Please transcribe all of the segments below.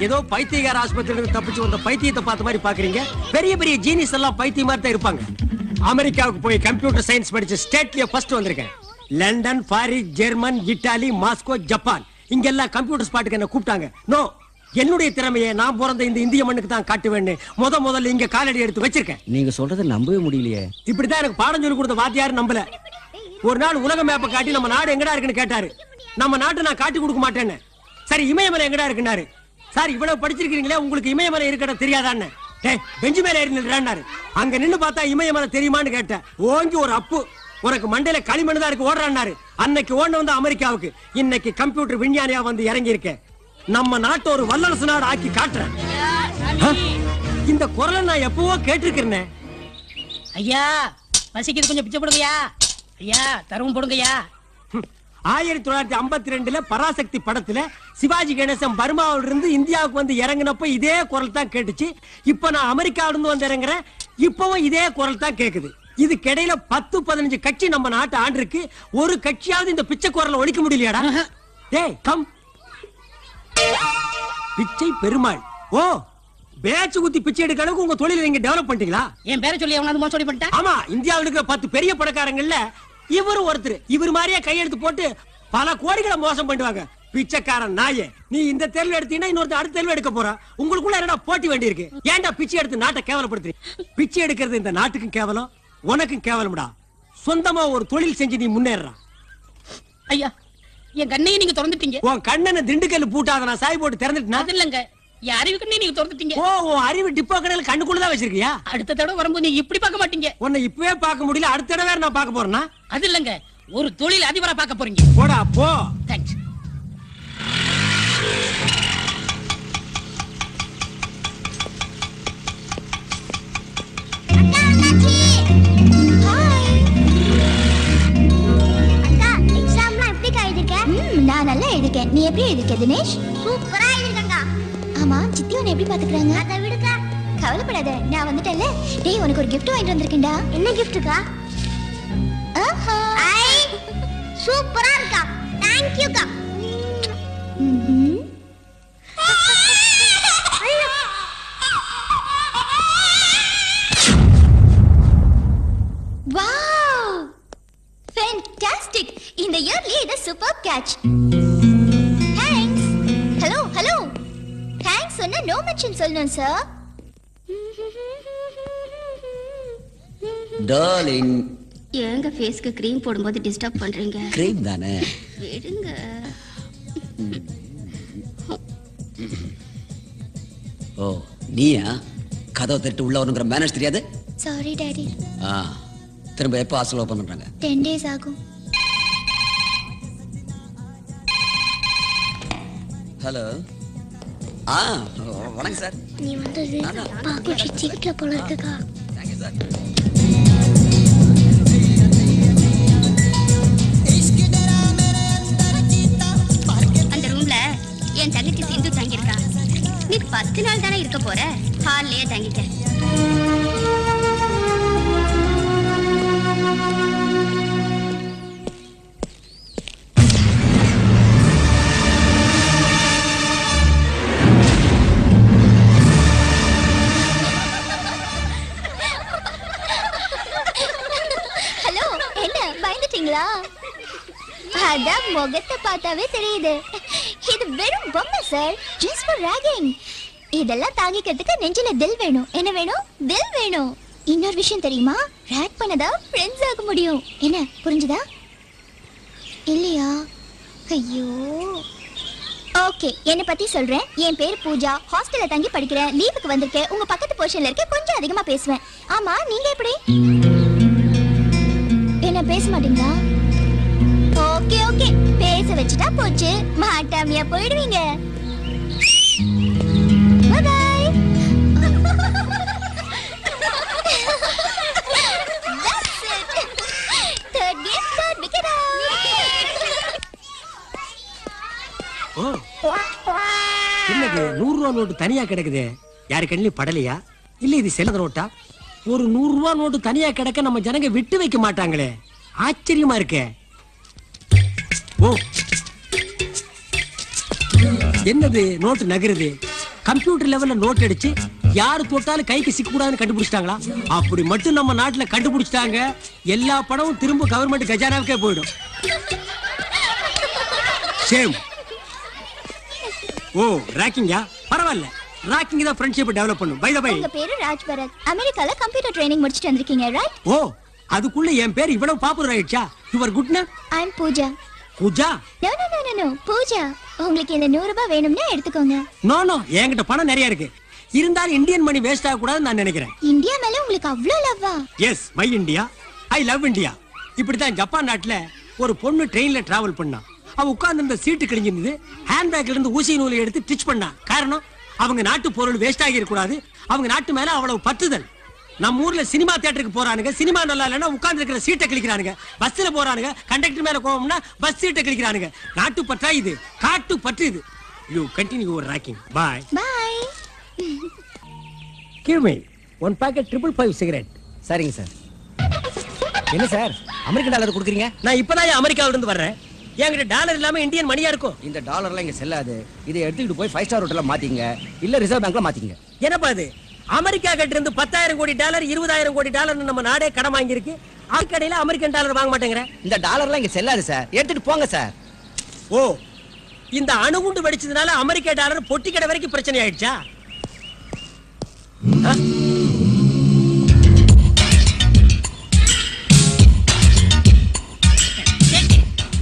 ஏதோ பைத்தியக்கார ஆஸ்பத்திரியில இருந்து தப்பிச்சு வந்த பைத்தியத்தை பார்த்த மாதிரி பாக்குறீங்க. பெரிய பெரிய ஜீனியஸ் எல்லாம் பைத்திய மாதிரி தான் இருப்பாங்க. அமெரிக்காவுக்கு போய் கம்ப்யூட்டர் சயின்ஸ் படிச்சு ஸ்டேட்லயே ஃபர்ஸ்ட் வந்திருக்கேன். London, Paris, German, Italy, Moscow, Japan இங்கெல்லாம் கம்ப்யூட்டர் ஸ்பாட்டுக்கு என்ன கூப்பிட்டாங்க. நோ, என்னுடைய திறமையை நான் பிறந்த இந்த இந்திய மண்ணுக்கு தான் காட்டுவேன்னு முதல்ல இங்க காலடி எடுத்து வச்சிருக்கேன். நீங்க சொல்றதை நம்பவே முடியலையே. இப்படித்தான் எனக்கு பாடம் சொல்லி கொடுத்த வாத்தியார் நம்பல. ஒரு நாள் உலக மேப்பை காட்டி நம்ம நாடு எங்கடா இருக்குன்னு கேட்டாரு. நம்ம நாட்டை நான் காட்டி கொடுக்க மாட்டேன்னு. சரி, இமயமலை எங்கடா இருக்குன்னாரு. சார், இவ்வளவு படிச்சிருக்கீங்களே, உங்களுக்கு இமயமலை இருக்கட தெரியாதான்னு. பெஞ்சு மேல ஏறி நின்றாரு. அங்க நின்னு பார்த்தா இமயமலை தெரியுமான்னு கேட்டேன். ஓங்கி ஒரு அப்பு, உனக்கு மண்டையில களிமண் தான் இருக்கு ஓடுறாரு. அன்னைக்கு ஓட வந்து அமெரிக்காவுக்கு, இன்னைக்கு கம்ப்யூட்டர் விஞ்ஞானியா வந்து இறங்கி இருக்கேன். நம்ம நாட்டை ஒரு வல்லரசு நாடு ஆக்கி காட்டுறேன். இந்த குரலை நான் எப்பவோ கேட்டிருக்கிறேன். ஐயா, பசிக்குது, கொஞ்சம் பிச்சை போடுங்கய்யா. ஐயா, தருவும் போடுங்கய்யா. 1952 பராசக்தி படத்துல சிவாஜி கணேசன் பர்மாவில இருந்து இந்தியாவுக்கு வந்து இறங்கினப்ப இதே குரல் தான் கேட்டுச்சு. இப்ப நான் அமெரிக்காவில இருந்து வந்து இறங்குறேன், இப்பவும் இதே குரல் தான் கேக்குது. இதுக்கு இடையில 10-15 கட்சி நம்ம நாட்டை ஆண்டிருக்கு. ஒரு கட்சியாவது இந்த பிச்சை குரலை ஒழிக்க முடியலையாடா? டேய் கம். பிச்சை பெருமாள். ஓ, பேச்சு குத்தி பிச்சை எடுக்க அளவுக்கு உங்க தொழிலை நீங்க டெவலப் பண்ணிட்டீங்களா? என் பேரை சொல்லி அவனாவது மோசடி பண்ணிட்டான். ஆமா, இந்தியாவில் இருக்கிற 10 பெரிய பணக்காரங்கள்ல இவரு ஒருத்தர். இவர் மாதிரியே கையெழுத்து போட்டு பல கோடிகளை மோசம் பண்ணுவாங்க. பிச்சைக்காரன் நாயே, நீ இந்த தேர்வு எடுத்தீங்கன்னா இன்னொருத்தர் அடுத்த தேர்வு எடுக்க போற. உங்களுக்குள்ள என்னடா போட்டி வேண்டி இருக்கு? ஏன்டா பிச்சை எடுத்து நாட்டை கேவலப்படுத்துறீங்க? பிச்சை எடுக்கிறது இந்த நாட்டுக்கும் கேவலம், உனக்கும் கேவலம்டா. சொந்தமா ஒரு தொழில் செஞ்சு நீ முன்னேறா. ஐயா, என் கண்ணையை நீங்க திறந்துட்டீங்க. உன் கண்ணனை திண்டுக்கல் பூட்டாத நான் சாய் போட்டு திறந்துட்டேன். அது இல்லங்க, என் அறிவு கண்ணை நீங்க திறந்துட்டீங்க. ஓ, உன் அறிவு டிப்போ கடையில கண்ணுக்குள்ளதான் வச்சிருக்கியா? அடுத்த தடவை வரும்போது நீங்க இப்படி பார்க்க மாட்டீங்க. உன்னை இப்பவே பார்க்க முடியல, அடுத்த தடவை வேற நான் பார்க்க போறேன்னா? அது இல்லங்க, ஒரு தொழில் அதிபரா பார்க்க போறீங்க. போடா போ. தேங்க்ஸ். நான் நல்லா எழுதிருக்கேன். நீ எப்படி எழுதிருக்க தினேஷ்? சூப்பரா எழுதிருக்கேங்க. ஆமா, சித்தி உன்னை எப்படி பாத்துக்கறாங்க? அத விடுங்க, கவலைப்படாத, நான் வந்துட்டேன்ல. டேய், உனக்கு ஒரு gift வாங்கிட்டு வந்திருக்கேன்டா. என்ன giftக்கா? ஆஹா, ஐ சூப்பரா இருக்கா. थैंक यू கா. Wow, fantastic. இந்த இயர்லி இது super catch. Thanks. Hello hello, thanks சொன்னா நோ மென்ஷன் சொல்லணும் சார். டார்லிங், ஏங்க ஃபேஸ்க்கு க்ரீம் போடும்போது டிஸ்டர்ப் பண்றீங்க? க்ரீம் தானே, விடுங்க. ஓ நீயா? கதவை தட்டு உள்ள வரணுங்கிற மேனேஜ் தெரியாது? Sorry daddy. திரும்ப எப்போ ஹாஸ்டல் ஓபன் பண்றாங்க? 10 days ஆகும். ஹலோ. வணக்கம் சார். நீ வந்தது பாக்கு சிச்சிக்கிட்ட போல இருக்குக்கா. Thank you sir. அந்த ரூம்ல என் தங்கச்சி சிந்து தங்கியிருக்கா. நீ 10 நாள் தானே இருக்க போற, ஹால்லயே தங்கிக்க. ஹலோ, என்ன பயந்துட்டீங்களா? அதான் முகத்தை பார்த்தாவே தெரியுது. இது வெறும் பொம்மை சார், ஜஸ்ட் ஃபார் ராகிங். இதெல்லாம் தாங்கிக்கிறதுக்கு நெஞ்சில தில் வேணும். என்ன வேணும்? தில் வேணும். இன்னொரு விஷயம் தெரியுமா? ராக் பண்ணதா ஃப்ரெண்ட்ஸ் ஆக முடியும். என்ன புரிஞ்சுதா? இல்லையா? ஐயோ. ஓகே, என்னை பத்தி சொல்றேன். என் பேர் பூஜா. ஹாஸ்டல்ல தங்கி படிக்கிறேன். லீவுக்கு வந்திருக்கேன். உங்க பக்கத்து போர்ஷன்ல இருக்க, கொஞ்சம் அதிகமா பேசுவேன். ஆமா, நீங்க எப்படி? என்ன பேச மாட்டீங்களா? ஓகே ஓகே, பேச வச்சுட்டா போச்சு. மாட்டாமையா போயிடுவீங்க. Bye bye. That's it. Third game, third wicket out. ஓ, என்னது 100 ரூபா நோட்டு தனியா கிடக்குது? யாரு கண்ணிலும் படலையா? இல்ல இது செல்லத நோட்டா? ஒரு 100 ரூபா நோட்டு தனியா கிடக்க நம்ம ஜனங்க விட்டு வைக்க மாட்டாங்களே, ஆச்சரியமா இருக்கே. ஓ, என்னது நோட்டு நகருது? கம்ப்யூட்டர் லெவல்ல நோட் அடிச்சு யாரு தொட்டாலும் கைக்கு சிக்க கூடாதுன்னு கண்டுபிடிச்சிட்டாங்களா? அப்படி மட்டும் நம்ம நாட்டுல கண்டுபிடிச்சிட்டாங்க, எல்லா பணமும் திரும்ப கவர்மெண்ட் கஜானாவுக்கே போயிடும். சேம். ஓ ராக்கிங்கா? பரவாயில்ல, ராக்கிங் தான் ஃப்ரெண்ட்ஷிப் டெவலப் பண்ணும். பை தி பை, உங்க பேரு ராஜ் பரத். அமெரிக்கால கம்ப்யூட்டர் ட்ரைனிங் முடிச்சிட்டு வந்திருக்கீங்க, ரைட்? ஓ அதுக்குள்ள என் பேர் இவ்வளவு பாப்புலர் ஆயிடுச்சா? Your good name? I am Pooja. Pooja? No no no no Pooja. உங்களுக்கு இந்த 100 ரூபாய் வேணும்னா எடுத்துக்கோங்க. நோ நோ, என்கிட்ட பணம் நிறைய இருக்கு. இருந்தாலும் இந்தியன் மணி வேஸ்ட் ஆக கூடாதுன்னு நான் நினைக்கிறேன். இந்தியா மேல உங்களுக்கு அவ்ளோ லவ்வா? Yes, my India, I love India. இப்படித்தான் ஜப்பான் நாட்டுல ஒரு பொண்ணு ட்ரெயின்ல டிராவல் பண்ணா. அவ உட்கார்ந்து இந்த சீட்டு கிழிஞ்சிருந்தது. ஹேண்ட்பேக்ல இருந்து ஊசி நூலை எடுத்து ஸ்டிச் பண்ணா. காரணம், அவங்க நாட்டு பொருள் வேஸ்ட் ஆகி கூடாது. அவங்க நாட்டு மேல அவ்வளவு பற்றுதல். நம்ம ஊர்ல சினிமா தியேட்டருக்கு போறானுங்க, சினிமா நல்லா இல்லைன்னா உட்கார்ந்து இருக்கிற சீட்டை கிழிக்கிறானுங்க. பஸ்ல போறானுங்க, கண்டக்டர் மேல கோவம்னா பஸ் சீட்டை கிழிக்கிறானுங்க. நாட்டு பற்றா இது, காட்டு பற்று இது. You continue your rocking. Bye bye. Give me 1 packet 555 cigarette. சரிங்க சார். என்ன சார் அமெரிக்கன் டாலர் கொடுக்குறீங்க? நான் இப்பதான் அமெரிக்காவில இருந்து வர்றேன். என்கிட்ட டாலர் இல்லாம இந்தியன் மணியா இருக்கும். இந்த டாலர்லாம் இங்க செல்லாது. இதை எடுத்துக்கிட்டு போய் 5 ஸ்டார் ஹோட்டல்ல மாத்திங்க, இல்ல ரிசர்வ் பேங்க்ல மாத்திங்க. என்னப்பா இது? அமெரிக்கா கிட்ட இருந்து 10,000 கோடி டாலர் 20,000 கோடி டாலர் நம்ம நாடே கடன் வாங்கி இருக்கு. கடையில அமெரிக்கன் டாலர் வாங்க மாட்டேங்கிற. இந்த டாலர்லாம் இங்க செல்லாது சார், எடுத்துட்டு போங்க சார். ஓ, இந்த அணுகுண்டு வெடிச்சதுனால அமெரிக்கா டாலர் பொட்டி கடை வரைக்கும் பிரச்சனை ஆயிடுச்சா?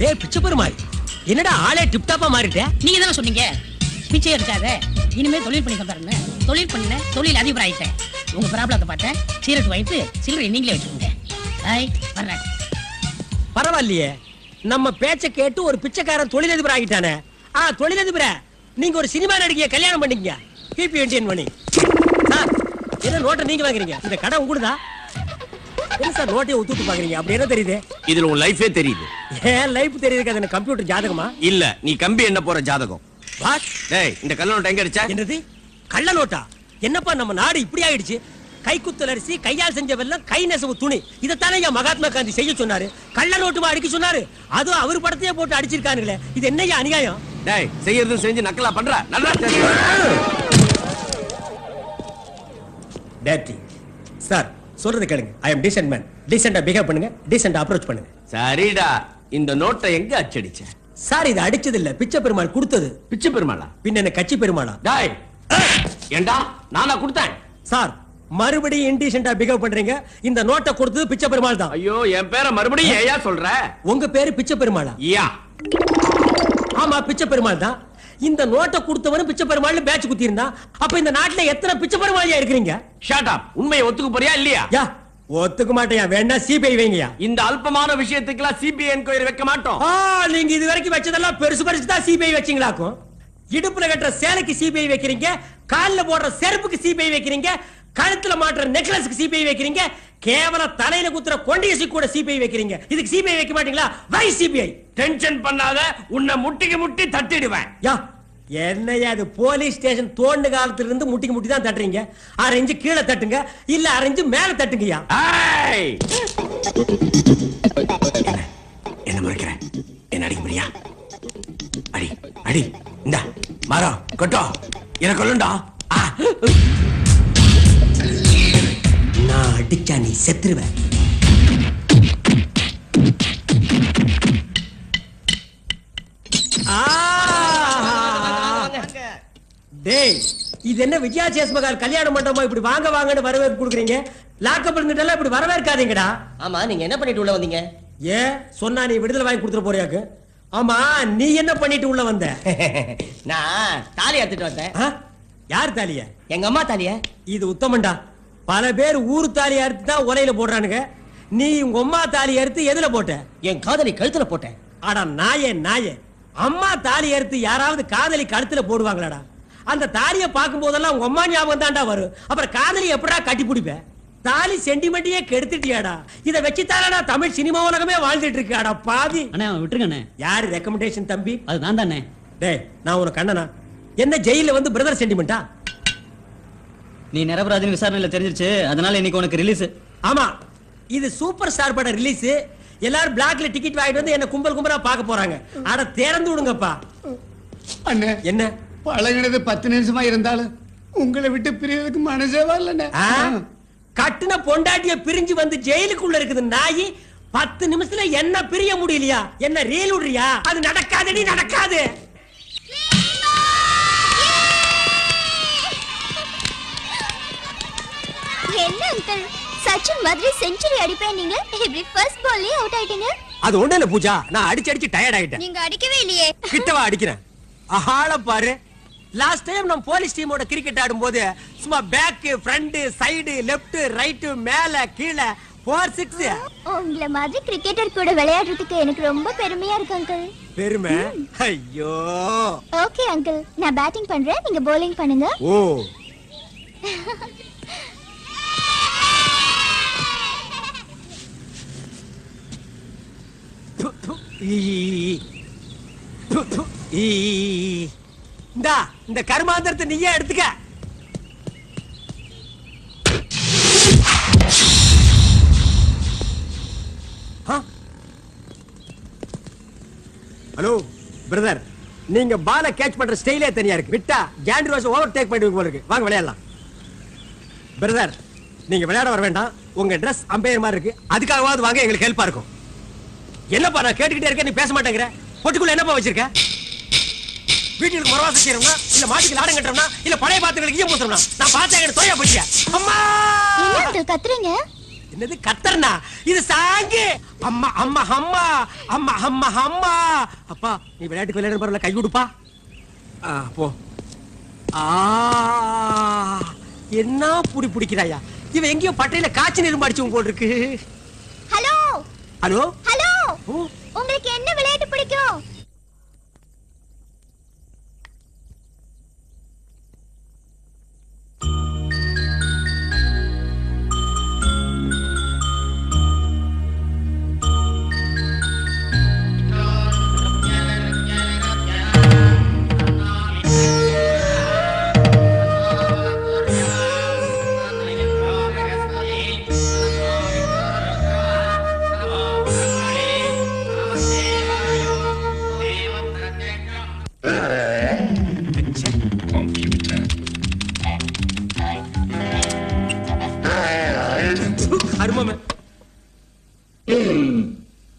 ஏய் பிச்சை பெருமாள், என்னடா ஆளே டிப் டாப்பா மாறிட்ட? நீங்க தானே சொன்னீங்க பிச்சை எடுக்காத, இனிமே தொழில் பண்ணி தந்தாருன்னு. தொழில் பண்ண தொழில் அதிபர் ஆயிட்டேன். உங்க ப்ராப்ளத்தை பார்த்தேன், சீரட் வாங்கிட்டு சில்லறை நீங்களே வச்சுக்கோங்க. ஹாய் வர்றேன். பரவாயில்லையே, நம்ம பேச்ச கேட்டு ஒரு பிச்சைக்காரன் தொழிலதிபர் ஆகிட்டானே. தொழிலதிபர, நீங்க ஒரு சினிமா நடிகைய கல்யாணம் பண்ணீங்க. Keep Indian money. சார், என்ன நோட்டை நீங்க வாங்குறீங்க? இந்த கடை உங்களுதா? என்ன சார் நோட்டையை ஊத்துட்டு பாக்குறீங்க? அப்படி என்ன தெரியுது? இதுல உன் லைஃபே தெரியுது. ஏன் லைஃப் தெரியுது? அது கம்ப்யூட்டர் ஜாதகமா? இல்ல, நீ கம்பி என்ன போற ஜாதகம். வாட்? டேய், இந்த கள்ள நோட்டு எங்க அடிச்ச? என்னது கள்ள நோட்டா? என்னப்பா நம்ம நாடு இப்படி ஆயிடுச்சு? கைக்குத்தல் அரிசி, கையால் செஞ்ச வெல்லம், கை நெசவு துணி, இதைத்தானே மகாத்மா காந்தி செய்ய சொன்னாரு. கள்ள நோட்டுமா அடிக்க சொன்னாரு? அதுவும் அவர் படத்தையே போட்டு அடிச்சிருக்கானுங்களே, இது என்னையா அநியாயம்? டேய், செய்யறதும் செஞ்சு நக்கலா பண்ற. நல்லா டேட்டி சார் சொல்றது கேளுங்க. ஐ அம் டீசன்ட் மேன். டீசென்ட்டா பிஹேவ் பண்ணுங்க, டீசென்ட்டா அப்ரோச் பண்ணுங்க. சரிடா, இந்த நோட்டை எங்க அச்சடிச்ச? சார் இது அடிச்சது இல்ல, பிச்சை பெருமாள் கொடுத்தது. பிச்சை பெருமாளா? பின்ன என்ன கட்சி பெருமாளா? டேய், ஏண்டா நானா கொடுத்தேன்? சார் மறுபடியும் இன்டீசென்ட்டா பிஹேவ் பண்றீங்க. இந்த நோட்டை கொடுத்தது பிச்சை பெருமாள் தான். ஐயோ, என் பேரை மறுபடியும் ஏயா சொல்ற? உங்க பேரு பிச்சை பெருமாளா? யா. ஆமா, பிச்சை பெருமாள் தான். இந்த நோட்டை கொடுத்தவனும் பிச்சை பெருமாள் பேட்ச் குத்தி இருந்தா, அப்ப இந்த நாட்டுல எத்தனை பிச்சை பெருமாளியா இருக்கிறீங்க? Shut up. உண்மையை ஒத்துக்க போறியா இல்லையா? யா, ஒத்துக்க மாட்டேயா. வேணா சிபிஐ வைங்கயா. இந்த அல்பமான விஷயத்துக்குலாம் சிபிஐ என்கொயரி வைக்க மாட்டோம். நீங்க இது வரைக்கும் வச்சதெல்லாம் பெருசு பெருசு தான் சிபிஐ வச்சீங்களாக்கும். இடுப்புல கட்டுற சேலைக்கு சிபிஐ வைக்கிறீங்க, கால்ல போடுற செருப்புக்கு சிபிஐ வைக்கிறீங்க, கழுத்துல மாட்டுற நெக்லஸ்க்கு சிபிஐ வைக்கிறீங்க, கேவல தலையில குத்துற கொண்டியசி கூட சிபிஐ வைக்கிறீங்க. இதுக்கு சிபிஐ வைக்க மாட்டீங்களா? வை சிபிஐ. டென்ஷன் பண்ணாத, உன்னை முட்டிக்கு முட்டி தட்டிடுவேன். யா, என்னையா அது போலீஸ் ஸ்டேஷன் தோண்டு காலத்துல இருந்து முட்டிக்கு முட்டி தான் தட்டுறீங்க. அரைஞ்சு கீழே தட்டுங்க, இல்ல அரைஞ்சு மேல தட்டுங்கயா. என்ன முறைக்கிறேன்? என்ன அடிக்க முடியா? அடி அடி. இந்த மரம் கொட்டோ என்ன கொல்லுண்டா. நான் அடிச்சா நீ செத்துருவேன். டேய், இது என்ன விஜயா சேஸ்மகால் கல்யாண மண்டபமா இப்படி வாங்க வாங்கன்னு வரவேற்பு கொடுக்குறீங்க? லாக்கப் இருந்துட்டெல்லாம் இப்படி வரவேற்காதீங்கடா. ஆமா, நீங்க என்ன பண்ணிட்டு உள்ள வந்தீங்க? ஏன் சொன்னா நீ விடுதலை வாங்கி கொடுத்துட போறியாக்கு? ஆமா, நீ என்ன பண்ணிட்டு உள்ள வந்த? நான் தாலி எடுத்துட்டு வந்தேன். யார் தாலிய? எங்க அம்மா தாலிய. இது உத்தமண்டா. பல பேர் ஊரு தாலி அறுத்து தான் உலையில போடுறானுங்க. நீ உங்க அம்மா தாலி அறுத்து எதுல போட்ட? என் காதலி கழுத்துல போட்டேன். ஆடா நாயே நாயே, அம்மா தாலி அறுத்து யாராவது காதலி கழுத்துல போடுவாங்களாடா? அந்த தாலியை பார்க்கும் போதெல்லாம் உங்க அம்மா ஞாபகம் தான்டா வரும். அப்புறம் காதலி எப்படா கட்டி பிடிப்ப? தாலி சென்டிமெண்ட்டையே கெடுத்துட்டியாடா. இத வச்சுதானடா தமிழ் சினிமா உலகமே வாழ்ந்துட்டு இருக்காடா பாதி. அண்ணா விட்டுருங்க அண்ணே. யாரு ரெக்கமெண்டேஷன் தம்பி? அது நான் தானே. டேய், நான் உனக்கு கண்ணனா? என்ன ஜெயில வந்து பிரதர் சென்டிமெண்டா? நீ நிரபராதின்னு விசாரணையில தெரிஞ்சிருச்சு, அதனால இன்னைக்கு உனக்கு ரிலீஸ். ஆமா, இது சூப்பர் ஸ்டார் பட ரிலீஸ். எல்லாரும் பிளாக்ல டிக்கெட் வாங்கிட்டு வந்து என்ன கும்பல் கும்பலா பார்க்க போறாங்க. அட திறந்து விடுங்கப்பா. அண்ணே, என்ன பழகினது 10 நிமிஷமா இருந்தாலும் உங்களை விட்டு பிரியறதுக்கு மனசே வரலண்ணே. கட்டுன பொண்டாட்டிய பிரிஞ்சு வந்து ஜெயிலுக்குள்ள இருக்குது நாயி. 10 நிமிஷத்துல என்ன பிரிய முடியலையா? என்ன ரீல் விடுறியா? அது நடக்காதடி, நடக்காது. என்ன அங்கிள் சச்சின் மாதிரி செஞ்சுரி அடிப்பேன் நீங்க இப்படி ஃபர்ஸ்ட் பால்லே அவுட் ஆயிட்டீங்க. அது ஒண்ணு இல்ல பூஜா, நான் அடிச்சு டயர்ட் ஆயிட்டேன். நீங்க அடிக்கவே இல்லையே. கிட்டவா அடிக்கிறேன். ஆள பாரு. லாஸ்ட் டைம் நம்ம போலீஸ் டீமோட கிரிக்கெட் ஆடும்போது சும்மா back, front, side, left, right, மேல கீழ 4-6. உங்கள மாதிரி கிரிக்கெட்டர் கூட விளையாடுறதுக்கு எனக்கு ரொம்ப பெருமையா இருக்கு அங்கிள். பெருமை? ஐயோ. ஓகே அங்கிள், நான் பேட்டிங் பண்றேன், நீங்க bowling பண்ணுங்க. ஓ. இந்த கர்மாந்திரத்தை நீயே எடுத்துக்க. ஹலோ பிரதர், நீங்க பால கேட்ச் பண்ற ஸ்டைலே தனியா இருக்கு. விட்டா ஜாண்டி ரோஸ் ஓவர் டேக் பண்ணிட்டு போல இருக்கு. வாங்க விளையாடலாம். பிரதர், நீங்க விளையாட வர வேண்டாம். உங்க Dress அம்பையர் மாதிரி இருக்கு. அதுக்காகவாவது வாங்க, எங்களுக்கு ஹெல்ப்பா இருக்கும். என்னப்பா நான் கேட்டுக்கிட்டே இருக்கேன், நீ பேச மாட்டேங்கிற. பொட்டுக்குள்ள என்னப்பா வச்சிருக்க? வீட்டுக்கு மரவாசம் செய்யறோம்னா, இல்ல மாட்டுக்கு லாடம் கட்டுறோம்னா, இல்ல பழைய பாத்திரங்களுக்கு ஈயம் பூசுறோம்னா? நான் பார்த்தா எங்க தோயா போச்சியா? அம்மா! என்ன கத்துறீங்க? என்னது கத்தறனா? இது சாங்கு. அம்மா அம்மா அம்மா அம்மா அம்மா அம்மா. அப்பா நீ விளையாட்டுக்கு விளையாட பரவாயில்ல, கை கொடுப்பா. போ. என்ன புடி பிடிக்கிறாயா? இவன் எங்கேயோ பட்டையில காய்ச்சி நிரும்பு அடிச்சவங்க போல் இருக்கு. ஹலோ ஹலோ ஹலோ, உங்களுக்கு என்ன விளையாட்டு பிடிக்கும்?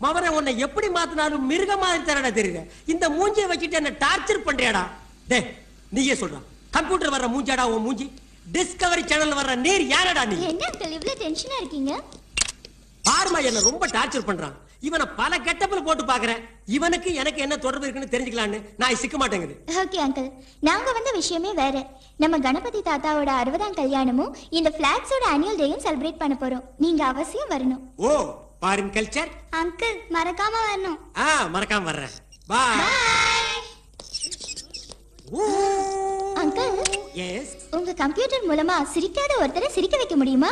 மவரை உன்னை எப்படி மாத்தினாலும் மிருக மாதிரி தரடா தெரியுது. இந்த மூஞ்சியை வச்சுட்டு என்ன டார்ச்சர் பண்றியாடா? டே நீயே சொல்ற, கம்ப்யூட்டர் வர்ற மூஞ்சாடா உன் மூஞ்சி? டிஸ்கவரி சேனல் வர்ற நீர் யாரடா நீ? என்ன அங்கிள் இவ்ளோ டென்ஷனா இருக்கீங்க? பார்மா என்ன ரொம்ப டார்ச்சர் பண்றான். இவனை பல கெட்டப்ல போட்டு பாக்குறேன். இவனுக்கு எனக்கு என்ன தொடர்பு இருக்குன்னு தெரிஞ்சுக்கலான்னு நான் சிக்க மாட்டேங்குது. ஓகே அங்கிள், நாங்க வந்த விஷயமே வேற. நம்ம கணபதி தாத்தாவோட 60ஆம் கல்யாணமும் இந்த பிளாக்ஸோட ஆனுவல் டேயும் செலிப்ரேட் பண்ண போறோம். நீங்க அவசியம் வரணும். ஓ, ஃபாரின் கல்ச்சர். அங்கிள் மறக்காம வரணும். மறக்காம வர்றேன். பாய். அங்கிள், எஸ், உங்க கம்ப்யூட்டர் மூலமா சிரிக்காத ஒருத்தரை சிரிக்க வைக்க முடியுமா?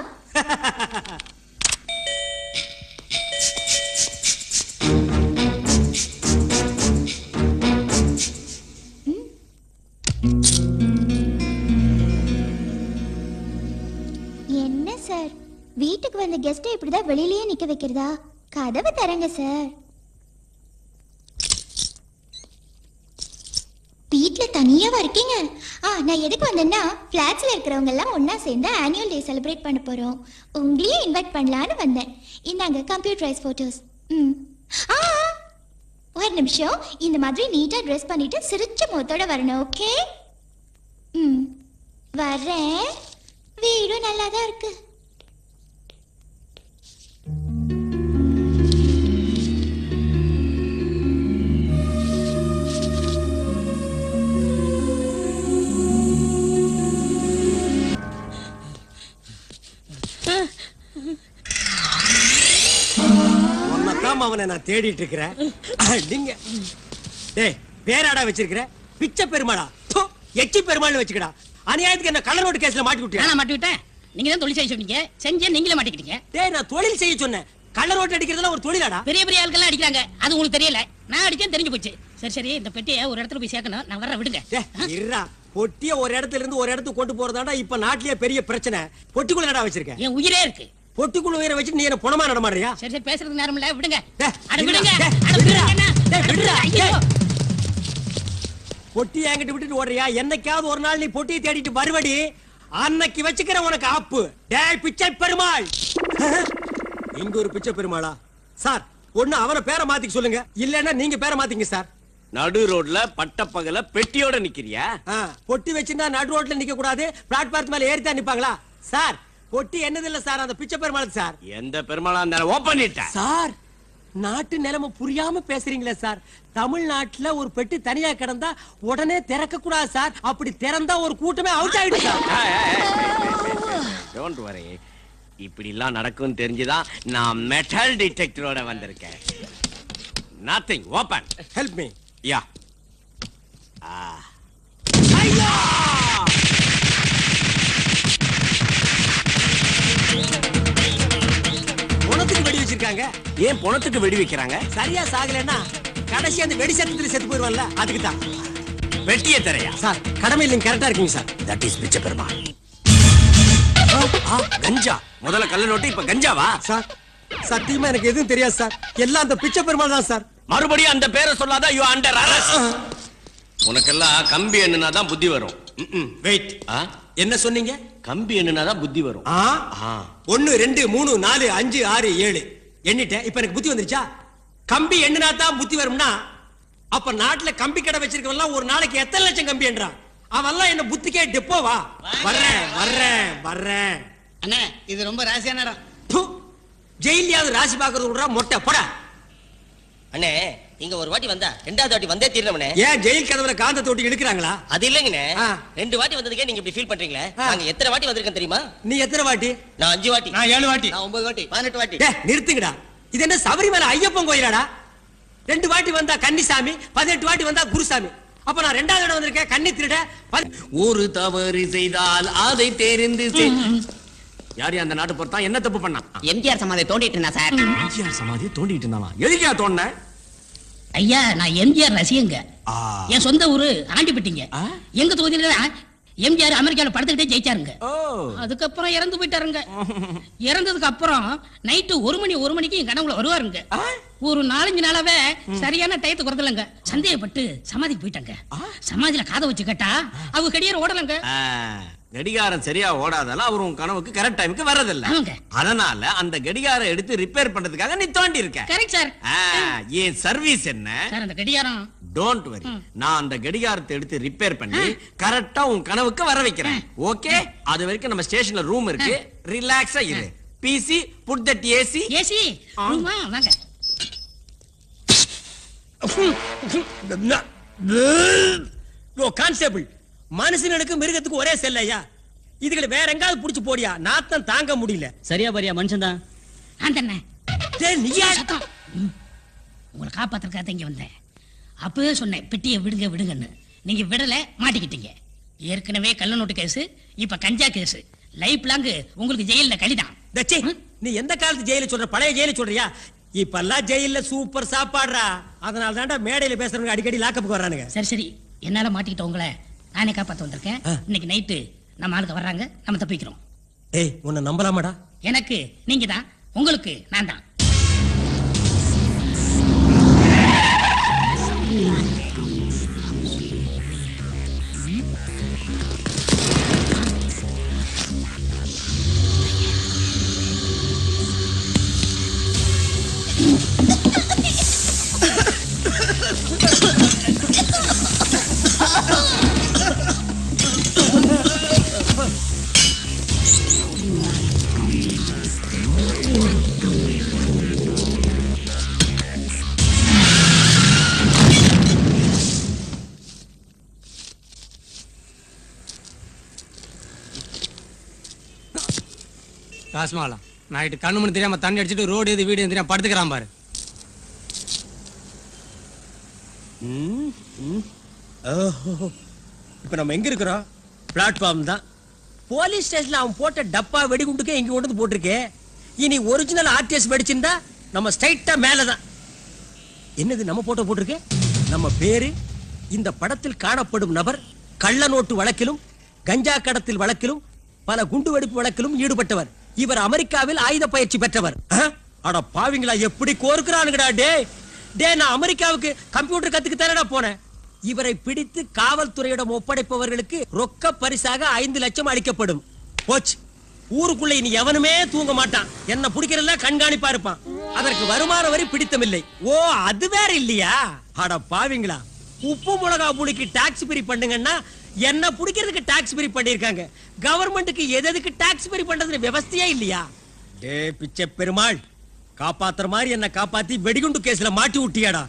என்ன சார், வீட்டுக்கு வந்த கெஸ்ட்டை இப்படிதான் வெளியிலேயே நிக்க வைக்கிறதா? கதவை தரங்க சார். வீட்ல தனியாவா இருக்கீங்க? நான் எதுக்கு வந்தேன்னா, பிளாட்ஸ்ல இருக்கிறவங்க எல்லாம் ஒன்னா சேர்ந்து ஆனுவல் டே செலிப்ரேட் பண்ண போறோம். உங்களையும் இன்வைட் பண்ணலான்னு வந்தேன். இந்தாங்க கம்ப்யூட்டரைஸ் போட்டோஸ். ஒரு நிமிஷம், இந்த மாதிரி நீட்டா ட்ரெஸ் பண்ணிட்டு சிரிச்ச முகத்தோட வரணும். ஓகே? வரேன். வீடு நல்லாதான் இருக்கு. அவனை நான் தேடிட்டு இருக்கிறேன். நீங்க டேய் பேராடா வச்சிருக்கிற? பிச்சை பெருமாளா? எச்சி பெருமாள் வச்சுக்கடா. அநியாயத்துக்கு என்ன கள்ள நோட்டு கேஸ்ல மாட்டி விட்டியா? நான் மாட்டி விட்டேன். நீங்க தான் தொழில் செய்ய சொன்னீங்க, செஞ்சே நீங்களே மாட்டிக்கிட்டீங்க. டேய் நான் தொழில் செய்ய சொன்னேன். கள்ள நோட்டு அடிக்கிறதுல ஒரு தொழிலாடா? பெரிய பெரிய ஆட்கள் அடிக்கிறாங்க, அது உங்களுக்கு தெரியல. நான் அடிச்சேன் தெரிஞ்சு போச்சு. சரி சரி, இந்த பெட்டியை ஒரு இடத்துல போய் சேர்க்கணும். நான் வர விடுங்க. இருடா, பொட்டிய ஒரு இடத்துல இருந்து ஒரு இடத்துக்கு கொண்டு போறதாடா இப்ப நாட்டிலேயே பெரிய பிரச்சனை. பொட்டிக்குள்ள என்னடா வச்சிருக்க? என் உயிரே இருக்கு. பொட்டிக்குள்ள உயிரை வச்சு நீ என்ன புணமா நடமாடுறியா? சரி சரி, பேசுறதுக்கு நேரம் இல்ல, விடுங்க. அட விடுங்க. விடுடா. அட விடுங்க. டேய் விடுடா. பொட்டி என்கிட்ட விட்டுட்டு ஓடுறியா? என்னைக்காவது ஒரு நாள் நீ பொட்டியை தேடிட்டு வருவடி, அன்னைக்கு வச்சுக்கிற உனக்கு ஆப்பு. டேய் பிச்சை பெருமாள். இங்க ஒரு பிச்சை பெருமாளா? சார் ஒண்ணு அவன பேரை மாத்திக்க சொல்லுங்க, இல்லன்னா நீங்க பேரை மாத்திங்க சார். நடு ரோட்ல பட்டப்பகல பெட்டியோட நிக்கிறியா? பொட்டி வச்சிருந்தா நடு ரோட்ல நிக்க கூடாது, பிளாட்பார்ம் மேல ஏறித்தான் நிப்பாங்களா? சார் பொட்டி என்னது இல்ல சார், அந்த பிச்சை பெருமாள் சார். எந்த பெருமாளா இருந்தாலும் ஓபன் பண்ணிட்ட சார். நாட்டு நிலைமை புரியாம பேசுறீங்களே சார். தமிழ்நாட்டுல ஒரு பெட்டி தனியா கிடந்தா உடனே திறக்க கூடாது சார். அப்படி திறந்தா ஒரு கூட்டமே அவுட் ஆயிடும் சார். Don't worry. இப்படி எல்லாம் நடக்கும் தெரிஞ்சுதான் நான் மெட்டல் டிடெக்டரோட வந்திருக்கேன். Nothing, open. Help me. Yeah. ஐயா! பொணத்துக்கு வெடி வச்சிருக்காங்க. ஏன் பொணத்துக்கு வெடி வைக்கிறாங்க? சரியா சாகலன்னா கடைசி அந்த வெடி சத்தத்துல செத்து போயிருவான்ல, அதுக்கு தான். வெட்டிய தரையா? சார் கடமை இல்லைங்க, கரெக்டா இருக்கீங்க சார். தட் இஸ் பிச்சை பெருமாள். கஞ்சா. முதல்ல கள்ள நோட்டு, இப்ப கஞ்சாவா? சார் சத்தியமா எனக்கு எதுவும் தெரியாது சார். எல்லாம் அந்த பிச்சை பெருமாள் தான் சார். மறுபடியும் அந்த பேரை சொல்லாத, யூ அண்டர் அரெஸ்ட். உனக்கெல்லாம் கம்பி எண்ணுனாதான் புத்தி வரும். வெயிட், என்ன சொன்னீங்க? கம்பி எண்ணுனாதான் புத்தி வரும். 1 2 3 4 5 6 7 எண்ணிட்டேன். இப்ப எனக்கு புத்தி வந்துருச்சா? கம்பி எண்ணுனா தான் புத்தி வரும்னா அப்ப நாட்டுல கம்பி கடை வச்சிருக்கவன் ஒரு நாளைக்கு எத்தனை லட்சம் கம்பி என்றான்? அவெல்லாம் என்ன புத்திக்கே டெப்போவா? வர்றேன் வர்றேன் வர்றேன். அண்ணே இது ரொம்ப ராசியான இடம். ஜெயிலியாவது ராசி பாக்குறது விடுறா மொட்டை போடா. அண்ணே இங்க ஒரு வாட்டி வந்தா ரெண்டாவது வாட்டி வந்தே தீரணும்னே. ஏன் ஜெயில் கதவுல காந்த தொட்டி எடுக்கிறாங்களா? அது இல்லங்கண்ணே. 2 வாட்டி வந்ததுக்கே நீங்க இப்படி ஃபீல் பண்றீங்களே. நாங்க எத்தனை வாட்டி வந்திருக்கேன் தெரியுமா? நீ எத்தனை வாட்டி? நான் 5 வாட்டி. நான் 7 வாட்டி. நான் 9 வாட்டி. 18 வாட்டி. நிறுத்துங்கடா. இது என்ன சபரிமலை ஐயப்பன் கோயிலாடா? 2 வாட்டி வந்தா கன்னிசாமி, 18 வாட்டி வந்தா குருசாமி. அப்ப நான் 2வது இடம் வந்திருக்கேன் கன்னி திருட. ஒரு தவறு செய்தால் அதை தெரிந்து யார் அந்த நாட்டு பொறுத்தான் என்ன தப்பு பண்ணா? எம்ஜிஆர் சமாதியை தோண்டிட்டு இருந்தா சார். எம்ஜிஆர் சமாதியை தோண்டிட்டு இருந்தானா? எதுக்கா தோண்ட? ஐயா நான் எம்ஜிஆர் ரசிகங்க. என் சொந்த ஊரு ஆண்டிப்பட்டிங்க. எங்க தொகுதியில எம்ஜிஆர் அமெரிக்கால படுத்துக்கிட்டே ஜெயிச்சாருங்க. அதுக்கப்புறம் இறந்து போயிட்டாருங்க. இறந்ததுக்கு அப்புறம் நைட்டு 1 மணிக்கு என் கனவுல வருவாருங்க. ஒரு 4-5 நாளாவே சரியான டயத்தை குறதலங்க. சந்தேகப்பட்டு சமாதிக்கு போயிட்டாங்க. சமாதியில காதை வச்சு கேட்டா அவங்க கடியார ஓடலங்க. கடிகாரம் சரியா ஓடாதால அவர் உன் கனவுக்கு கரெக்ட் டைமுக்கு வரதில்ல. அதனால அந்த கடிகாரம் எடுத்து ரிப்பேர் பண்றதுக்காக நீ தோண்டி இருக்க. Correct sir. ஏன் சர்வீஸ் என்ன? சார் அந்த கடிகாரம் டோன்ட் வரி, நான் அந்த கடிகாரத்தை எடுத்து ரிப்பேர் பண்ணி கரெக்டா உன் கனவுக்கு வர வைக்கிறேன். ஓகே? அது வரைக்கும் நம்ம ஸ்டேஷன்ல ரூம் இருக்கு, ரிலாக்ஸா இரு. PC put that AC. AC ரூமா வாங்க. கான்ஸ்டபிள், மனுஷனுக்கு மிருகத்துக்கு ஒரே செல்லையா? இதுகளை வேற எங்காவது புடிச்சு போடியா, நாத்தம் தாங்க முடியல. சரியா பாரியா மனுஷன் தான். அந்த நீயா உங்களை காப்பாத்துறதுக்காக இங்க வந்தேன். அப்பவே சொன்னேன் பெட்டியை விடுங்க விடுங்கன்னு. நீங்க விடல, மாட்டிக்கிட்டீங்க. ஏற்கனவே கள்ள நோட்டு கேஸ், இப்ப கஞ்சா கேஸ். லைஃப் லாங் உங்களுக்கு ஜெயில கழிதான். நீ எந்த காலத்து ஜெயில சொல்ற? பழைய ஜெயில சொல்றியா? இப்பெல்லாம் ஜெயில சூப்பர் சாப்பாடுறா. அதனால தான்டா மேடையில பேசுறவங்க அடிக்கடி லாக்கப்புக்கு வர்றானுங்க. சரி சரி, என்னால மாட்டிக்கிட்ட உங்களை நானே காப்பாத்த வந்திருக்கேன். இன்னைக்கு நைட்டு நம்ம ஆளுக்கு வர்றாங்க, நம்ம தப்பிக்கிறோம். ஏய் உன்னை நம்பலாமாடா? எனக்கு நீங்க தான், உங்களுக்கு நான் தான். ராஸ்மாலா நைட்டு கண்ணு மணி தெரியாம தண்ணி அடிச்சுட்டு ரோடு எது வீடு தெரியாம படுத்துக்கிறான் பாரு. இப்ப நம்ம எங்க இருக்கிறோம்? பிளாட்ஃபார்ம் தான். போலீஸ் ஸ்டேஷன்ல அவன் போட்ட டப்பா வெடிகுண்டுக்கே இங்க கொண்டு போட்டிருக்கே. இனி ஒரிஜினல் ஆர்டிஎஸ் வெடிச்சிருந்தா நம்ம ஸ்ட்ரைட்டா மேலதான். என்னது நம்ம போட்டோ போட்டிருக்கே? நம்ம பேரு, இந்த படத்தில் காணப்படும் நபர் கள்ள நோட்டு வழக்கிலும் கஞ்சா கடத்தல் வழக்கிலும் பல குண்டு வெடிப்பு வழக்கிலும் ஈடுபட்டவர். இவர் அமெரிக்காவில் ஆயுத பயிற்சி பெற்றவர். அட பாவிங்களா, எப்படி கோர்க்கிறானுங்கடா. டே நான் அமெரிக்காவுக்கு கம்ப்யூட்டர் கத்துக்கு தானடா போனேன். இவரை பிடித்து காவல்துறையிடம் ஒப்படைப்பவர்களுக்கு ரொக்க பரிசாக 5 லட்சம் அளிக்கப்படும். போச்சு. ஊருக்குள்ள இனி எவனுமே தூங்க மாட்டான். என்ன பிடிக்கிறதுல கண்காணிப்பா இருப்பான். அதற்கு வருமான வரி பிடித்தமில்லை. ஓ, அது வேற இல்லையா? அட பாவிங்களா, உப்பு மிளகா புளிக்கு டாக்ஸ் ஃப்ரீ பண்ணுங்கன்னா என்ன பிடிக்கிறதுக்கு டாக்ஸ் ஃப்ரீ பண்ணிருக்காங்க. கவர்மெண்ட்டுக்கு எதுக்கு டாக்ஸ் ஃப்ரீ பண்றதுன்னு விவசாயே இல்லையா? டே பிச்சை பெருமாள், காப்பாத்துற மாதிரி என்ன காப்பாத்தி வெடிகுண்டு கேஸ்ல மாட்டி விட்டியாடா.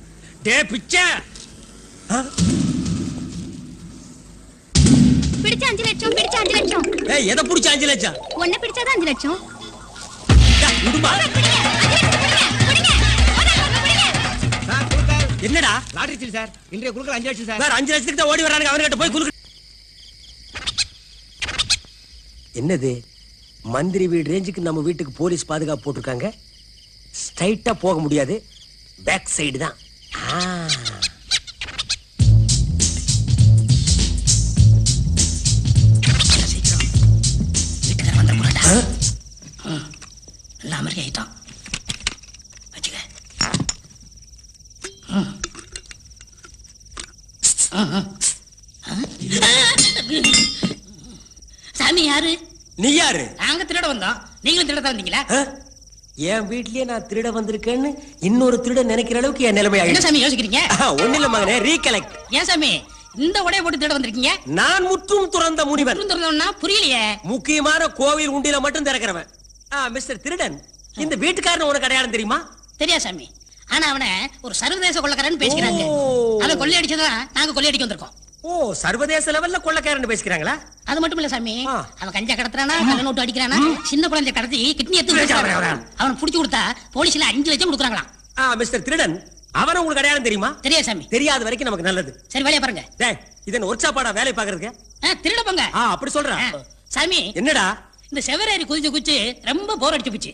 டே பிச்சை, பிடிச்ச 5 லட்சம், பிடிச்ச 5 லட்சம். ஏய், எதை பிடிச்ச 5 லட்சம்? ஒண்ணு பிடிச்சாதான் 5 லட்சம். என்னடா லாட்டரி சீல் சார். இன்றைய குழுக்கள் 5 லட்சம் சார். வேற 5 லட்சத்துக்கு தான் ஓடி வரானுங்க. அவர்கிட்ட போய் குலுக்கு. என்னது, மந்திரி வீடு ரேஞ்சுக்கு நம்ம வீட்டுக்கு போலீஸ் பாதுகாப்பு போட்டிருக்காங்க. ஸ்ட்ரைட்டா போக முடியாது, பேக் சைடு தான். அமெரிக்கா ஆயிட்டான். சாமி யாரு? நீ யாரு? நாங்க திருட வந்தோம். நீங்களும் திருட தான் வந்தீங்களா? என் வீட்லயே நான் திருட வந்திருக்கேன்னு இன்னொரு திருட நினைக்கிற அளவுக்கு என் நிலைமை என்ன சாமி யோசிக்கிறீங்க? ஒண்ணு இல்ல மகனே, ரீகலெக்ட். ஏன் சாமி இந்த உடைய போட்டு திருட வந்திருக்கீங்க? நான் முற்றும் துறந்த முனிவன். துறந்தவனா புரியலையே. முக்கியமான கோவில் உண்டியில மட்டும் திறக்கிறவன். மிஸ்டர் திருடன், இந்த வீட்டுக்காரன் உனக்கு அடையாளம் தெரியுமா? தெரியா சாமி. ஆனா அவனை ஒரு சர்வதேச கொள்ளக்காரன் பேசிக்கிறாங்க. அவன் கொள்ளையடிச்சதான் நாங்க கொள்ளையடிக்க வந்திருக்கோம். ஓ, சர்வதேச லெவல்ல கொள்ளக்காரன் பேசிக்கிறாங்களா? அது மட்டும் இல்ல சாமி, அவன் கஞ்சா கடத்துறானா, கள்ள நோட்டு அடிக்கிறானா, சின்ன குழந்தை கடத்தி கிட்னி எடுத்து அவன் புடிச்சு கொடுத்தா போலீஸ்ல 5 லட்சம் கொடுக்குறாங்களாம். மிஸ்டர் திருடன், அவன உங்களுக்கு அடையாளம் தெரியுமா? தெரியாது சாமி. தெரியாத வரைக்கும் நமக்கு நல்லது. சரி, வேலைய பாருங்க. டேய், இதன் ஒர்க்ஷாப்பாடா வேலை பாக்குறதுக்கு? திருட போங்க. அப்படி சொல்றேன். சாமி, என்னடா இந்த செவரேறி குதிச்சு ரொம்ப போர் அடிச்சு போச்சு.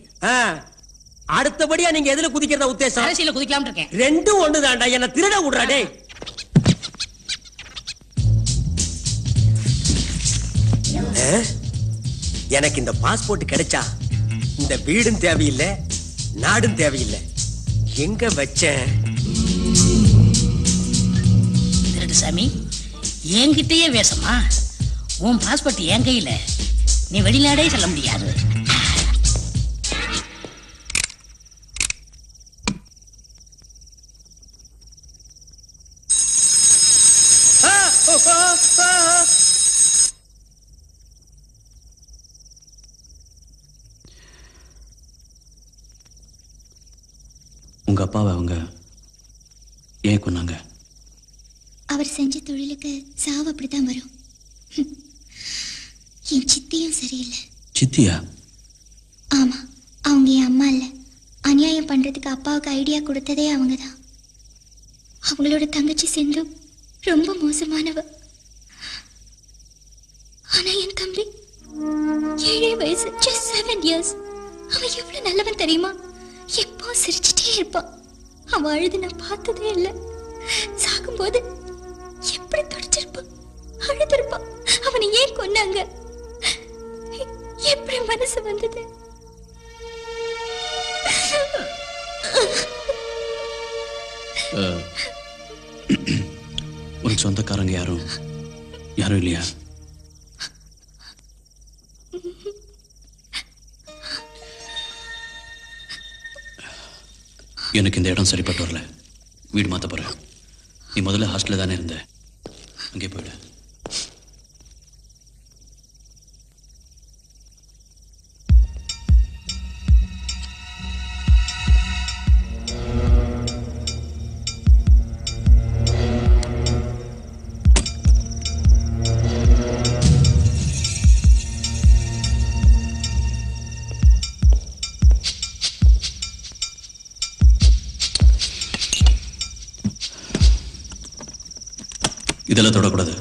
அடுத்தபடியா நீங்க எதுல குதிக்கிறதா உத்தேசம்? அரசியல குதிக்கலாம்னு இருக்கேன். ரெண்டும் ஒண்ணுதான்டா. என்ன திருட விடுறா. டேய், எனக்கு இந்த பாஸ்போர்ட் கிடைச்சா இந்த வீடும் தேவையில்லை, நாடும் தேவையில்லை. எங்க வச்சேன்? திருடு சாமி, என்கிட்டயே வேஷமா? உன் பாஸ்போர்ட் என் கையில, நீ வெளிநாடே செல்ல முடியாது. உங்க அப்பாவை அவங்க ஏன் கொன்னாங்க? அவர் செஞ்ச தொழிலுக்கு சாவு அப்படித்தான் வரும். என் சித்தியும் சரியில்லை. சித்தியா? ஆமா, அவங்க என் அம்மா இல்ல. அநியாயம் பண்றதுக்கு அப்பாவுக்கு ஐடியா கொடுத்ததே அவங்கதான். அவங்களோட தங்கச்சி சிந்து ரொம்ப மோசமானவ. ஆனா என் தம்பி 7 வயசு, just 7 years. அவன் எவ்வளவு நல்லவன் தெரியுமா? எப்போ சிரிச்சுட்டே இருப்பான். அவன் அழுது நான் பார்த்ததே இல்லை. சாகும்போது எப்படி துடிச்சிருப்பான், அழுதிருப்பான். அவனை ஏன் கொன்னாங்க? எப்படி மனசு வந்தது? உனக்கு சொந்தக்காரங்க யாரும் இல்லையா? எனக்கு இந்த இடம் சரிப்பட்டு வரல. வீடு மாத்த போறேன். நீ முதல்ல ஹாஸ்டல்ல தானே இருந்த, அங்கே போயிடு. இதெல்லாம் தொடக்கூடாது.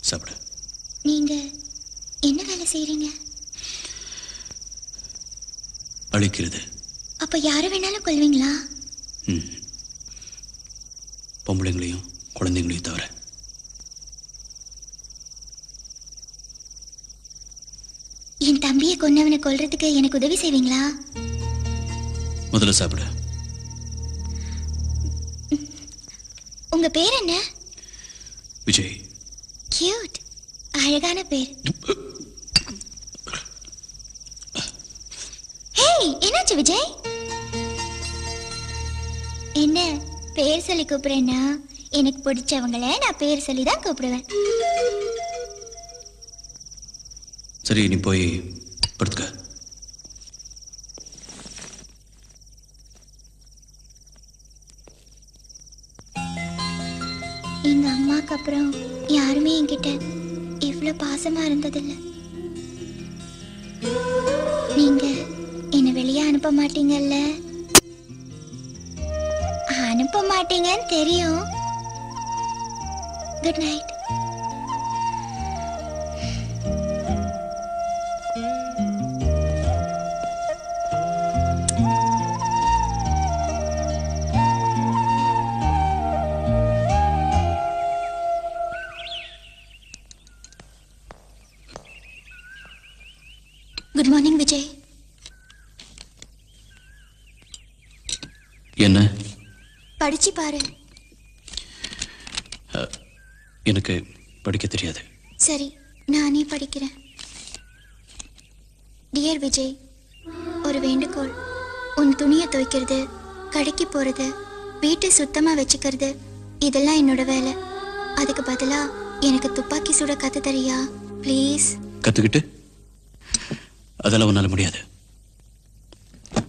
சாப்பிடு. நீங்க என்ன வேலை செய்றீங்க? அழிக்கிறது. அப்ப யாரை வேணாலும் கொல்வீங்களா? பொம்பளைங்களையும் குழந்தைங்களையும் தவிர. என் தம்பியை கொன்னவனை கொல்றதுக்கு எனக்கு உதவி செய்வீங்களா? முதல்ல சாப்பிடு. உங்க பேர் என்ன? விஜய். கியூட், அழகான பேர். ஹேய், என்னாச்சு விஜய்? என்ன பேர் சொல்லி கூப்பிடுறேன்னா எனக்கு பிடிச்சவங்கள நான் பேர் சொல்லி தான் கூப்பிடுவேன். சரி, நீ போய் படுத்துக்க. எங்க அம்மாக்கு அப்புறம் யாருமே என்கிட்ட இவ்வளவு பாசமா இருந்ததில்லை. நீங்க என்ன வெளியே அனுப்ப மாட்டீங்கல்ல? அனுப்ப மாட்டீங்கன்னு தெரியும். Good night. Good morning Vijay. என்ன? படிச்சு பாரு. எனக்கு படிக்க தெரியாது. சரி, நானே படிக்கிறேன். டியர் விஜய், ஒரு வேண்டுகோள். உன் துணியை துவைக்கிறது, கடைக்கு போறது, வீட்டை சுத்தமா வச்சுக்கிறது இதெல்லாம் என்னோட வேலை. அதுக்கு பதிலா எனக்கு துப்பாக்கி சுட கத்து தரியா ப்ளீஸ்? கத்துக்கிட்டு அதெல்லாம் உன்னால முடியாது.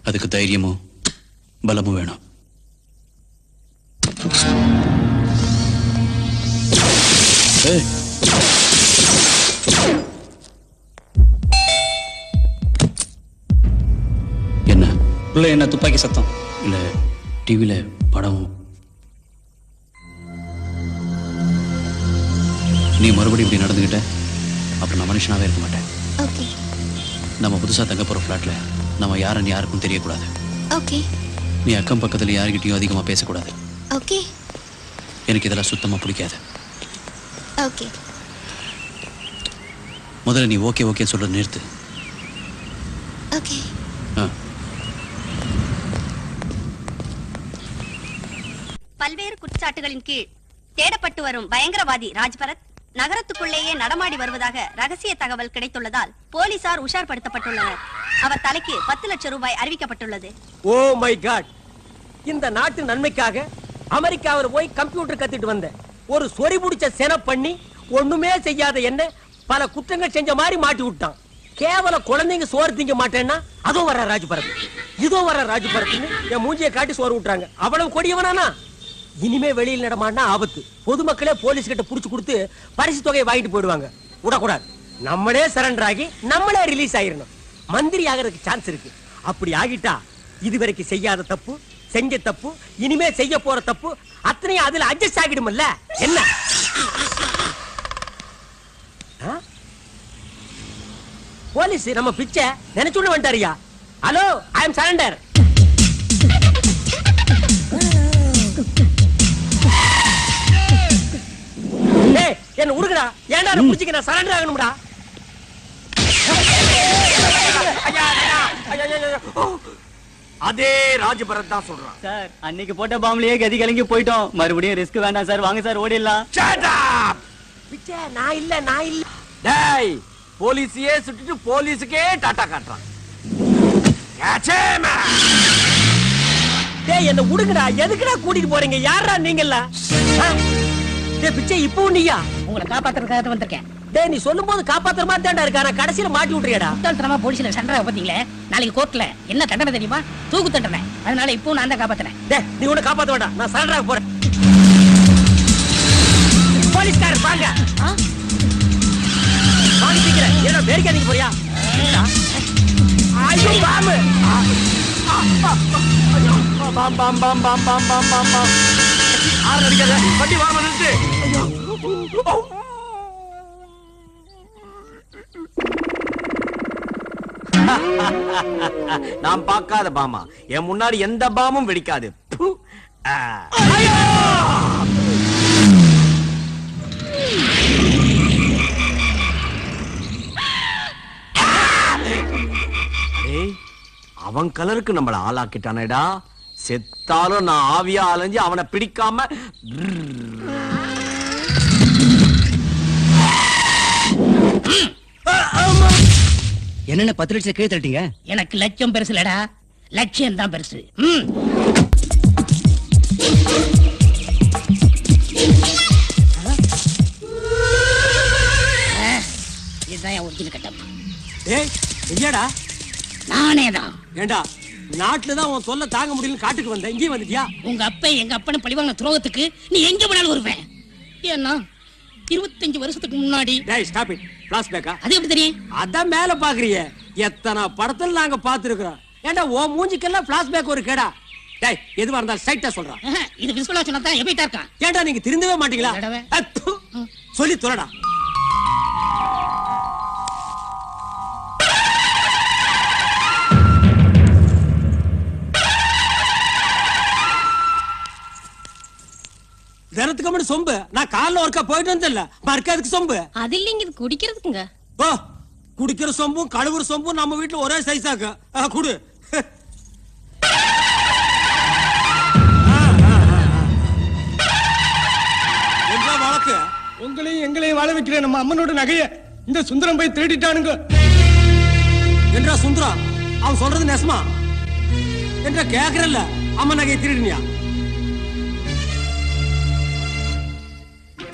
அதுக்கு தைரியமும் பலமும் வேணும். என்ன உள்ள என்ன துப்பாக்கி சத்தம்? இல்ல, டிவில படம். நீ மறுபடியும் இப்படி நடந்துகிட்ட அப்புறம் நான் மனுஷனாவே இருக்க மாட்டேன். ஓகே. நம்ம புதுசா தங்க போற ஃபிளாட்ல நம்ம யாருன்னு யாருக்கும் தெரியக்கூடாது. ஓகே. நீ அக்கம் பக்கத்துல யாருக்கிட்டையும் அதிகமா பேசக்கூடாது. ஓகே. எனக்கு இதெல்லாம் சுத்தமா பிடிக்காது. ஓகே. முதல்ல நீ ஓகே ஓகே சொல்ற நிறுத்து. ஓகே. பல்வேறு குற்றச்சாட்டுகளின் கீழ் தேடப்பட்டு வரும் பயங்கரவாதி ராஜ்பரத் நகரத்துக்குள்ளேயே நடமாடி வருவதாக ரகசிய தகவல் கிடைத்துள்ளதால் போலீசார் உஷார்படுத்தப்பட்டுள்ளனர். அவர் தலைக்கு 10 லட்சம் ரூபாய் அறிவிக்கப்பட்டுள்ளது. Oh my God! இந்த நாட்டு நன்மைக்காக அமெரிக்காவில் போய் கம்ப்யூட்டர் கத்துட்டு வந்த ஒரு சொறி முடிச்ச சென பண்ணி ஒண்ணுமே செய்யாத என்ன பல குற்றங்கள் செஞ்ச மாதிரி மாட்டி விட்டான். கேவல குழந்தைங்க சோறு திங்க மாட்டேன்னா அதோ வர ராஜ்பரத், இதோ வர ராஜ்பரத்னு என் மூஞ்சியை காட்டி சோறு விட்டுறாங்க. அவ்வளவு கொடியவனானா? இனிமே வெளியில் நடமாடினா ஆபத்து. பொதுமக்களே போலீஸ் கிட்ட புடிச்சு கொடுத்து பரிசு தொகையை வாங்கிட்டு போயிடுவாங்க. விடக்கூடாது. நம்மளே சரண்டர் ஆகி நம்மளே ரிலீஸ் ஆயிரணும். மந்திரி ஆகிறதுக்கு சான்ஸ் இருக்கு. அப்படி ஆகிட்டா இதுவரைக்கும் செய்யாத தப்பு, செஞ்ச தப்பு, இனிமே செய்ய போற தப்பு அத்தனையும் அதுல அட்ஜஸ்ட் ஆகிடும்ல. என்ன போலீஸ் நம்ம பிச்சை நினைச்சுட்டு வந்துட்டாரியா? ஹலோ, ஐ அம் சரண்டர். என்ன உருகுடா? ஏன்டா புடிச்சிக்க? நான் சரண்டர் ஆகணும்டா. அதே ராஜபரத் தான் சொல்றான். சார், அன்னைக்கு போட்ட பாம்புலயே கதி கலங்கி போயிட்டோம். மறுபடியும் ரிஸ்க் வேண்டாம் சார். வாங்க சார், ஓடிடலாம். பிச்சை நான் இல்ல. டேய், போலீஸையே சுட்டுட்டு போலீஸுக்கே டாட்டா காட்டுறான். டேய், என்ன உடுங்கடா. எதுக்குடா கூட்டிட்டு போறீங்க? யாரா நீங்கல்ல? டேய் பிச்சை, இப்போ நீயா? உங்களை காப்பாத்துறதுக்காக வந்திருக்கேன். டேய், நீ சொல்லும்போது காப்பாத்துற மாதிரி தான்டா இருக்கா. நான் கடைசியில மாட்டி விட்டுறியடா. முட்டாள்தனமா போலீஸ்ல சண்டை பாத்தீங்களே. நாளைக்கு கோர்ட்ல என்ன தண்டனை தெரியுமா? தூக்கு தண்டனை. அதனால இப்போ நான் தான் காப்பாத்துறேன். டேய், நீ உன்னை காப்பாத்த வேண்டாம். நான் சரண்டர் ஆக போறேன். போலீஸ்காரர் வாங்க. வாங்க சீக்கிரம். ஏடா பேரிக்காதீங்க போறியா? ஐயோ பாம்பு. பாம் பாம் பாம் பாம் பாம் பாம் பாம் பாம். ஆறு அடிக்காத. வண்டி வாங்க நிறுத்து. ஐயோ. நான் பார்க்காத பாமா. என் முன்னாடி எந்த பாமும் வெடிக்காது. அவன் கலருக்கு நம்மள ஆளாக்கிட்டானேடா. செத்தாலும் நான் ஆவியா அலைஞ்சு அவனை பிடிக்காம என்னென்ன 10 லட்சம் கீழே தட்டிங்க? எனக்கு லட்சம் பெருசு இல்லடா, லட்சியம் தான் பெருசு. இதுதான் ஒரிஜினல் கட்டம். ஏய் ஐயாடா, நானே தான். ஏண்டா நாட்டுல தான் உன் தொல்லை தாங்க முடியல காட்டுக்கு வந்த, இங்கேயும் வந்துட்டியா? உங்க அப்பா எங்க அப்பனை பழிவாங்க துரோகத்துக்கு நீ எங்க போனாலும் வருவேன். ஏன்னா 25 வருஷத்துக்கு முன்னாடி. டேய் ஸ்டாப் இட். ஃபிளாஷ்பேக்கா? அது எப்படி தெரியும்? அதான் மேல பாக்குறியே, எத்தனை படத்துல நாங்க பாத்துருக்கோம். ஏண்டா ஓ மூஞ்சிக்கெல்லாம் ஃபிளாஷ்பேக் ஒரு கேடா? டேய் எதுவா இருந்தாலும் ஸ்ட்ரைட்டா சொல்றான். இது விசுவலா சொன்னா தான் எபிட்டா இருக்கான். ஏண்டா நீங்க திருந்தவே மாட்டீங்களா? சொல்லி தொலைடா. தினத்துக்கு முன்னாடி சொம்பு நான் காலைல ஒர்க்கா போயிட்டு வந்தேன்ல, மறக்காதுக்கு சொம்பு அது இல்லைங்க, இது குடிக்கிறதுக்குங்க. ஓ குடிக்கிற சொம்பும் கழுவுற சொம்பும் நம்ம வீட்டுல ஒரே சைஸாக்கு குடு. என்ன வழக்கு? உங்களையும் எங்களையும் வாழ வைக்கிற நம்ம அம்மனோட நகைய இந்த சுந்தரம் போய் திருடிட்டானுங்க. என்றா சுந்தரம் அவன் சொல்றது நெசமா? என்றா கேக்குறல்ல அம்மன் நகையை திருடினியா?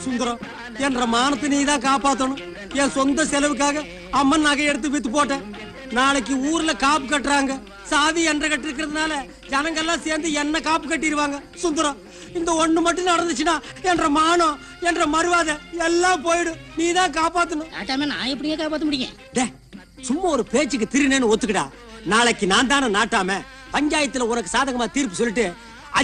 சுந்தரம் என்ற மானத்தை நீ தான் காப்பாத்தணும். என் சொந்த செலவுக்காக அம்மன் நகை எடுத்து வித்து போட்டேன். நாளைக்கு ஊர்ல காப்பு கட்டுறாங்க, சாதி என்ற கட்டு இருக்கிறதுனால ஜனங்கள்லாம் சேர்ந்து என்ன காப்பு கட்டிடுவாங்க. சுந்தரம் இந்த ஒண்ணு மட்டும் நடந்துச்சுன்னா என்ற மானம் என்ற மறுவாதை எல்லாம் போயிடும். நீ தான் காப்பாத்தணும். நான் எப்படியே காப்பாத்த முடியும்? சும்மா ஒரு பேச்சுக்கு திருநேன்னு ஒத்துக்கிடா. நாளைக்கு நான் தானே நாட்டாம பஞ்சாயத்துல உனக்கு சாதகமா தீர்ப்பு சொல்லிட்டு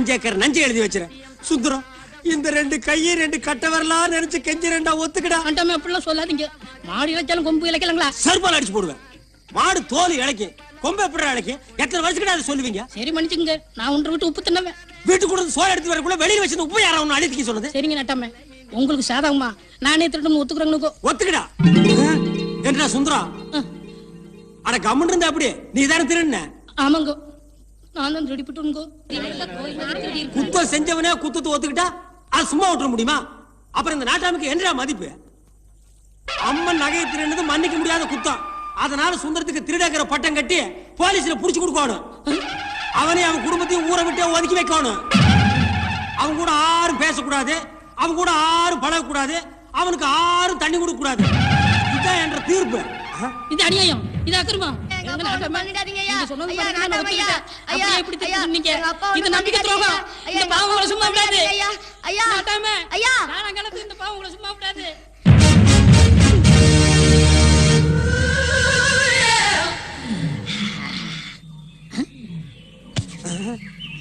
5 ஏக்கர் நஞ்சை எழுதி வச்சிருக்கேன். சுந்தரம் இந்த 2 கையை 2 கட்ட வரலாம் நினைச்சு கெஞ்சி 2 ஒத்துக்கிடா. ஆண்டாமே அப்படிலாம் சொல்லாதீங்க. மாடு இழைச்சாலும் கொம்பு இழைக்கலாங்களா? சர்பால் அடிச்சு போடுவேன். மாடு தோல் இழைக்கும், கொம்பு எப்படி இழைக்கும்? எத்தனை வருஷத்துக்கு அதை சொல்லுவீங்க? சரி மன்னிச்சுங்க, நான் ஒன்று விட்டு உப்பு தின்னவேன். வீட்டுக்கு கூட சோறு எடுத்து வரக்குள்ள வெளியில வச்சு உப்பு யாரா ஒண்ணு அழித்துக்க சொன்னது? சரிங்க நட்டாமே, உங்களுக்கு சாதகமா நானே திருட்டு ஒத்துக்குறேங்க. ஒத்துக்கிடா. என்ன சுந்தரம் அட கம்மன் இருந்தா அப்படி நீ தானே திருடுன? ஆமாங்க, நான் தான் ரெடி போட்டுங்க. குத்தம் செஞ்சவனே குத்தத்தை ஒத்துக்கிட்டா அது சும்மா விட்டுற முடியுமா? அப்புறம் இந்த நாட்டாமுக்கு என்னடா மதிப்பு? அம்மன் நகையை திருடுனது மன்னிக்க முடியாத குத்தம். அதனால சுந்தரத்துக்கு திருடங்கிற பட்டம் கட்டி போலீஸ்ல புடிச்சு கொடுக்கணும். அவனே அவன் குடும்பத்தையும் ஊரை விட்டு ஒதுக்கி வைக்கணும். அவன் கூட யாரும் பேசக்கூடாது, அவன் கூட யாரும் பழகக்கூடாது, அவனுக்கு யாரும் தண்ணி கொடுக்க கூடாது. இதுதான் என்ற தீர்ப்பு. இது அநியாயம், இது அக்கிரமம்.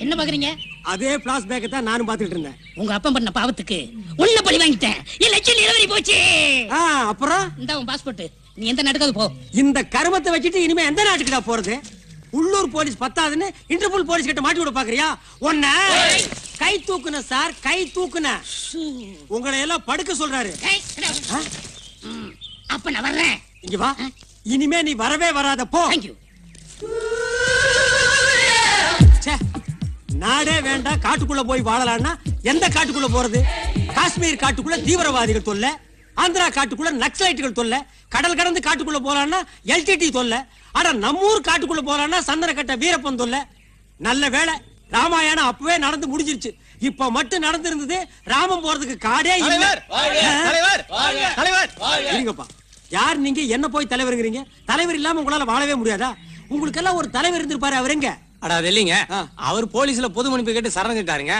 என்ன பாக்குறீங்க? அதே பிளாஷ்பேக் தான் நானும் பாத்துட்டு இருந்தேன். உங்க அப்பா பண்ண பாவத்துக்கு உன்ன பழி வாங்கிட்டேன். என் லட்சம் நிலவரி போச்சு. அப்புறம் இந்த உன் பாஸ்போர்ட், நீ எந்த நாட்டுக்கு போ. இந்த கருமத்தை வச்சுட்டு இனிமே எந்த நாட்டுக்குடா போறது? உள்ளூர் போலீஸ் பத்தாதுன்னு இன்டர்போல் போலீஸ் கிட்ட மாட்டி விட பாக்குறியா? ஒன்ன கை தூக்குன சார், கை தூக்குன. உங்களை எல்லாம் படுக்க சொல்றாரு. அப்ப நான் வர்றேன். இங்க வா. இனிமே நீ வரவே வராத போ. நாடே வேண்டாம், காட்டுக்குள்ள போய் வாழலாம்னா எந்த காட்டுக்குள்ள போறது? காஷ்மீர் காட்டுக்குள்ள தீவிரவாதிகள் தொல்லை, ஆந்திரா காட்டுக்குள்ள நக்சலைட்டுகள் தொல்லை, கடல் கடந்து காட்டுக்குள்ள போலான்னா எல்டிடி தொல்லை, ஆனா நம்மூர் காட்டுக்குள்ள போலான்னா சந்தனக்கட்ட வீரப்பன் தொல்லை. நல்ல வேளை ராமாயணம் அப்பவே நடந்து முடிஞ்சிருச்சு. இப்ப மட்டும் நடந்திருந்தது ராமன் போறதுக்கு காடே இல்ல. இருங்கப்பா, யார் நீங்க? என்ன போய் தலைவருங்கிறீங்க? தலைவர் இல்லாம உங்களால வாழவே முடியாதா? உங்களுக்கு எல்லாம் ஒரு தலைவர் இருந்திருப்பாரு, அவர் எங்க? அடா இல்லைங்க, அவர் போலீஸ்ல பொது மன்னிப்பு கேட்டு சரணடைஞ்சிட்டாருங்க.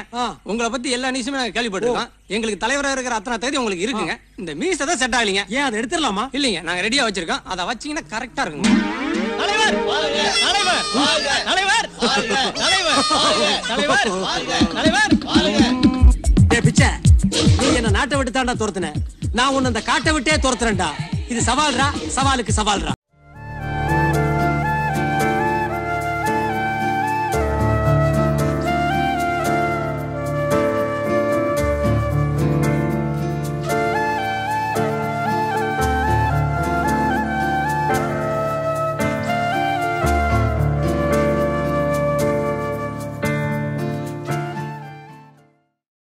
உங்களை பத்தி எல்லா நியூஸுமே நாங்க கேள்விப்பட்டிருக்கோம். எங்களுக்கு தலைவரா இருக்கிற அத்தனை தகுதி உங்களுக்கு இருக்குங்க. இந்த மீசை தான் செட் ஆகலீங்க. ஏன் அதை எடுத்துடலாமா? இல்லைங்க, நாங்க ரெடியா வச்சிருக்கோம். அதை வச்சீங்கன்னா கரெக்டா இருக்குங்க. தலைவர் தலைவர் தலைவர் தலைவர் தலைவர் டேய் பிச்சை, நீ என்ன நாட்டை விட்டு தாண்டா துரத்துன, நான் உன்னை அந்த காட்டை விட்டே துரத்துறேன்டா. இது சவால்ரா, சவாலுக்கு சவால்ரா.